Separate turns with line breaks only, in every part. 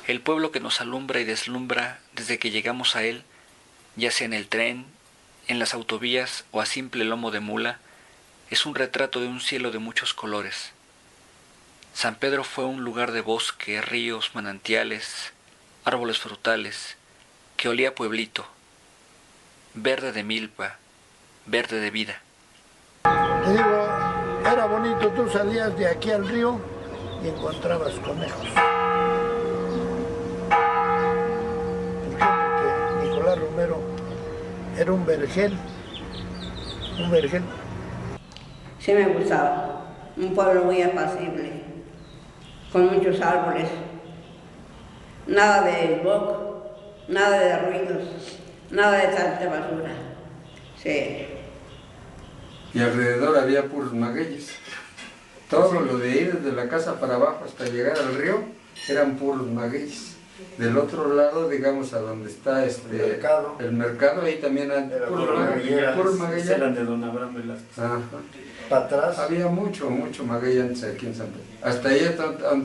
El pueblo que nos alumbra y deslumbra desde que llegamos a él, ya sea en el tren, en las autovías o a simple lomo de mula, es un retrato de un cielo de muchos colores. San Pedro fue un lugar de bosque, ríos, manantiales, árboles frutales, que olía a pueblito, verde de milpa, verde de vida.
Te digo, era bonito, tú salías de aquí al río y encontrabas conejos. ¿Por qué? Porque Nicolás Romero era un vergel.
Sí me gustaba, un pueblo muy apacible, con muchos árboles, nada de smog, nada de ruidos, nada de tanta basura. Sí.
Y alrededor había puros magueyes. Todo lo de ir desde la casa para abajo hasta llegar al río eran puros magueyes. Del otro lado, digamos, a donde está el mercado, ahí también eran puros magueyes.
Eran de don Abraham Velázquez.
Ajá.
Para atrás.
Había mucho maguey antes aquí en San Pedro. Hasta ahí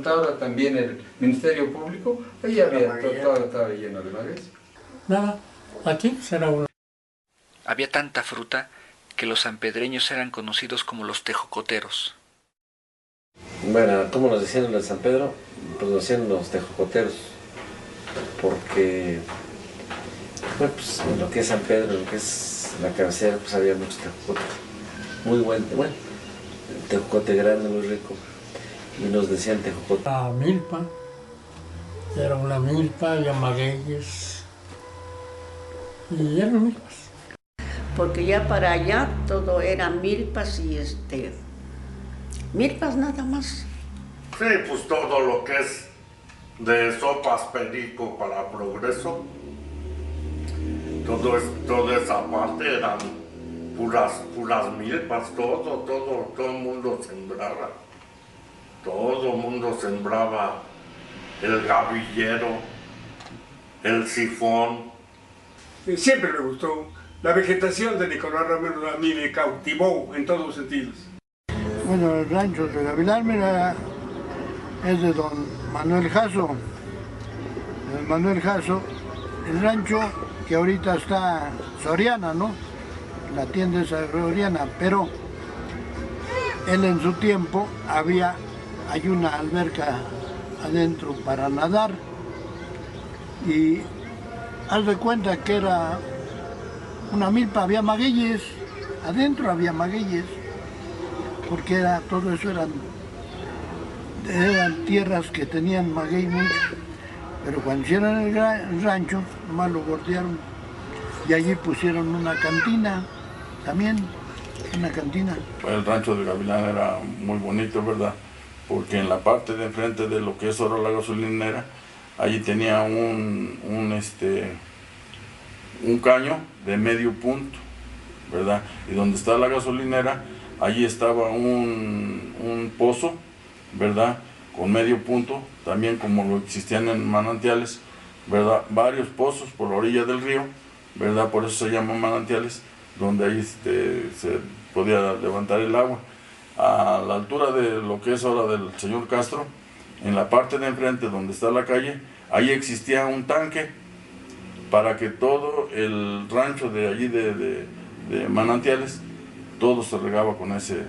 ahora también el Ministerio Público, ahí había, todo estaba lleno de magueyes.
Nada, aquí será uno.
Había tanta fruta que los sanpedreños eran conocidos como los tejocoteros.
Bueno, ¿cómo nos decían en el San Pedro? Pues nos decían los tejocoteros, porque bueno, pues, en lo que es San Pedro, en lo que es la cabecera, pues había muchos tejocotes. Muy bueno, tejocote grande, muy rico, y nos decían tejocote.
La milpa, era una milpa, había magueyes, y eran milpas.
Porque ya para allá todo era milpas y milpas nada más.
Sí, pues todo lo que es de sopas perico para progreso, toda esa parte eran puras milpas, todo el mundo sembraba. Todo el mundo sembraba el gavillero, el sifón.
Siempre me gustó. La vegetación de Nicolás Romero a mí me cautivó en todos los sentidos.
Bueno, el rancho de Gavilán, mira, es de don Manuel Jasso. Manuel Jasso, el rancho que ahorita está Soriana, ¿no? La tienda es Soriana, pero él en su tiempo hay una alberca adentro para nadar y haz de cuenta que era una milpa, había magueyes, adentro había magueyes, porque todo eso eran tierras que tenían maguey mucho, pero cuando hicieron el rancho, nomás lo bordearon y allí pusieron una cantina, también una cantina.
El rancho de Gavilán era muy bonito, ¿verdad? Porque en la parte de enfrente de lo que es ahora la gasolinera, allí tenía un caño de medio punto, ¿verdad? Y donde está la gasolinera, allí estaba un pozo, ¿verdad? Con medio punto, también como lo existían en manantiales, ¿verdad? Varios pozos por la orilla del río, ¿verdad? Por eso se llaman manantiales, donde ahí se podía levantar el agua. A la altura de lo que es ahora del señor Castro, en la parte de enfrente donde está la calle, ahí existía un tanque para que todo el rancho de allí de manantiales, todo se regaba con ese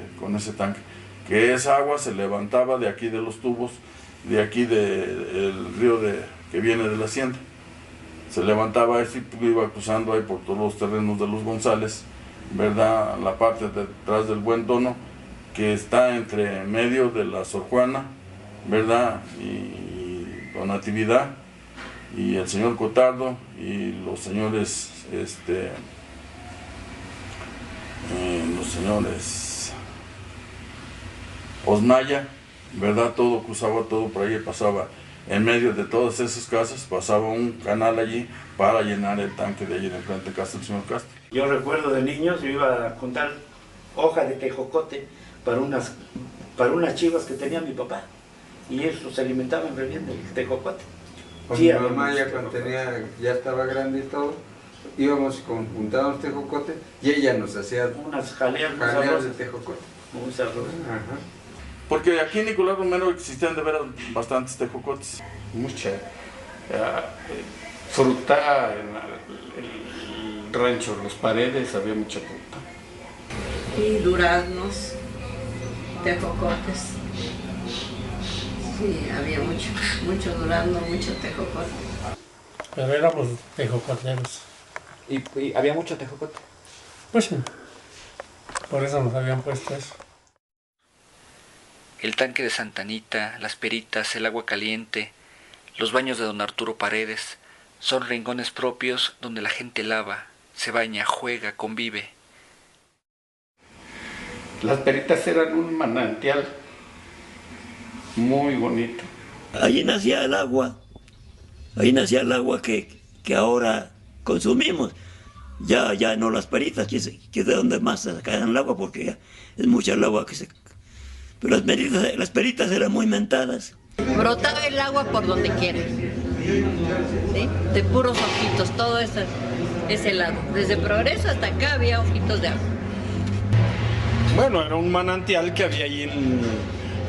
tanque, que esa agua se levantaba de aquí de los tubos, de aquí del río que viene de la hacienda, se levantaba eso y iba cruzando ahí por todos los terrenos de los González, ¿verdad? La parte detrás del Buen Tono, que está entre medio de la Sor Juana, ¿verdad? Y con Natividad, y el señor Cotardo, y los señores, Osnaya, ¿verdad? Todo cruzaba todo por ahí, pasaba en medio de todas esas casas, pasaba un canal allí para llenar el tanque de allí de enfrente de casa del señor Castro.
Yo recuerdo de niños, yo iba a contar hoja de tejocote para unas chivas que tenía mi papá, y eso se alimentaban re bien del tejocote.
Con
Sí,
mi mamá ya cuando ya estaba grande y todo, íbamos juntábamos tejocote y ella nos hacía
unas jaleas
de tejocote.
Muy sabrosas.
Porque aquí en Nicolás Romero existían de veras bastantes tejocotes.
Mucha.
fruta en el rancho Los Paredes, había mucha fruta.
Y duraznos, tejocotes. Sí, había mucho durazno, mucho tejocote.
Pero éramos tejocoteros.
¿Y había mucho tejocote?
Pues sí, por eso nos habían puesto eso.
El tanque de Santa Anita, las peritas, el agua caliente, los baños de don Arturo Paredes, son rincones propios donde la gente lava, se baña, juega, convive.
Las peritas eran un manantial muy bonito.
Allí nacía el agua que ahora consumimos. Ya no las peritas, que de donde más se sacan el agua, porque ya es mucha el agua que se... Pero las peritas eran muy mentadas.
Brotaba el agua por donde quiera, ¿sí? De puros ojitos, todo ese lado. Desde Progreso hasta acá había ojitos de agua.
Bueno, era un manantial que había ahí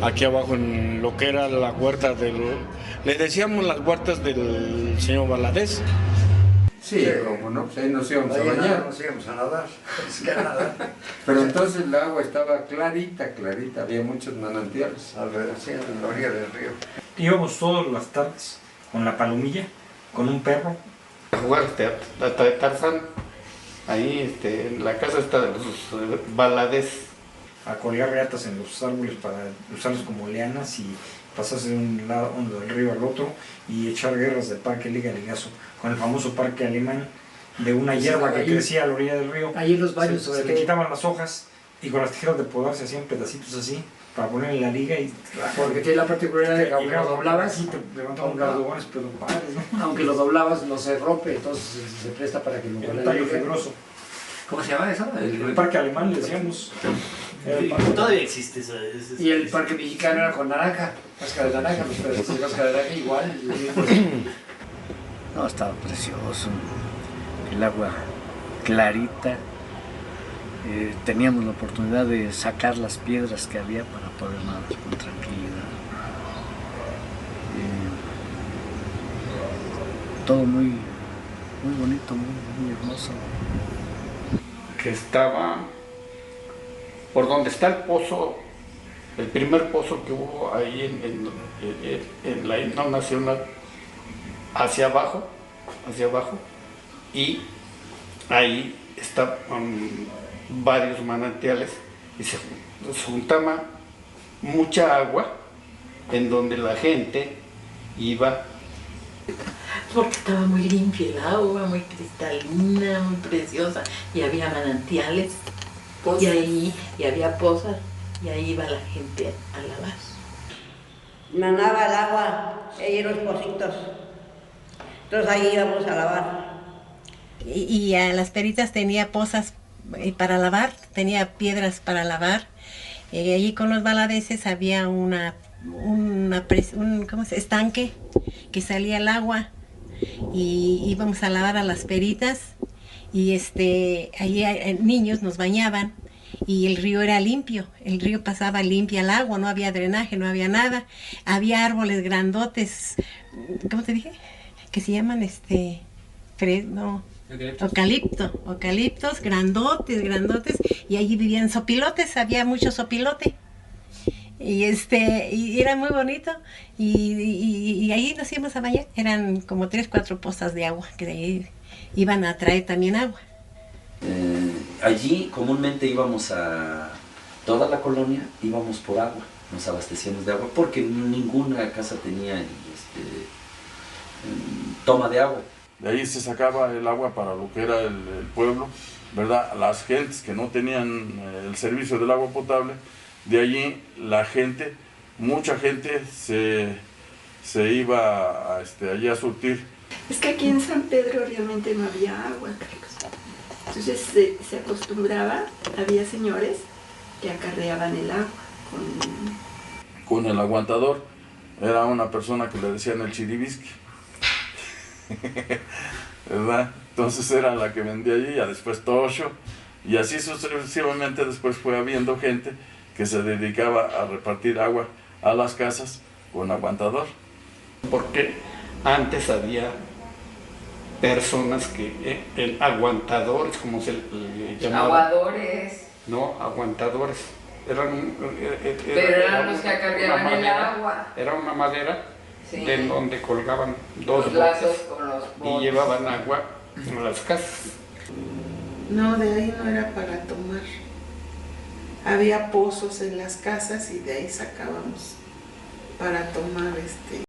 aquí abajo en lo que era la huerta le decíamos las huertas del señor Valadez.
Sí, como no, pues ahí nos íbamos a bañar.
Nos íbamos a nadar. Es que nada.
Pero entonces el agua estaba clarita, había muchos manantiales.
Alrededor, sí, en la orilla del río.
Íbamos todas las tardes con la palomilla, con un perro.
A jugar de Tarzán, ahí en la casa está de los Valadez.
A colgar reatas en los árboles para usarlos como lianas y pasarse de un lado del río al otro y echar guerras de parque liga-ligazo con el famoso parque alemán de una hierba que crecía a la orilla del río.
Ahí en los baños
se le quitaban las hojas y con las tijeras de podar se hacían pedacitos así para ponerle la liga y...
Porque tiene la particularidad de que aunque lo doblabas...
Sí, te levantaban gardobones, pero padres, ¿no?
Aunque lo doblabas no se rompe, entonces se presta para que lo
un tallo fibroso.
¿Cómo se llama eso?
El parque alemán, le decíamos.
Todavía existe eso. Y el parque mexicano era con naranja, cáscara de naranja, los pedazos de cáscara de naranja igual.
No, estaba precioso, el agua clarita, teníamos la oportunidad de sacar las piedras que había para poder nadar con tranquilidad. Todo muy bonito, muy hermoso.
Que estaba por donde está el pozo, el primer pozo que hubo ahí en la himno nacional, hacia abajo, y ahí estaban varios manantiales y se juntaba mucha agua en donde la gente iba.
Porque estaba muy limpia el agua, muy cristalina, muy preciosa, y había manantiales, y había pozas, y ahí iba la gente a lavar.
Manaba el agua, ahí en los pocitos, entonces ahí íbamos a lavar.
Y a las peritas tenía pozas para lavar, tenía piedras para lavar, y allí con los Valadeses había un estanque que salía el agua, y íbamos a lavar a las peritas, y allí niños nos bañaban, y el río era limpio, el río pasaba limpia el agua, no había drenaje, no había nada, había árboles grandotes, ¿cómo te dije? Que se llaman eucaliptos grandotes, y allí vivían sopilotes, había mucho sopilote. Y era muy bonito, y ahí nos íbamos a bañar, eran como 3 o 4 pozas de agua, que de ahí iban a traer también agua.
Allí comúnmente íbamos a toda la colonia, íbamos por agua, nos abastecíamos de agua, porque ninguna casa tenía toma de agua.
De ahí se sacaba el agua para lo que era el pueblo, ¿verdad? Las gentes que no tenían el servicio del agua potable, de allí la gente, mucha gente se iba allí a surtir.
Es que aquí en San Pedro realmente no había agua, entonces se acostumbraba, había señores que acarreaban el agua
con el aguantador. Era una persona que le decían el chiribisqui, ¿verdad? Entonces era la que vendía allí, ya después Tocho, y así sucesivamente después fue habiendo gente que se dedicaba a repartir agua a las casas con aguantador.
¿Por qué? antes había personas que, aguantadores, como se le llamaba.
Aguadores.
No, aguantadores.
Pero eran los que cargaban el agua.
Era una madera,
sí,
en donde colgaban dos
los lazos
botes
con los
y
botes.
llevaban agua a las casas.
No, de ahí no era para tomar. Había pozos en las casas y de ahí sacábamos para tomar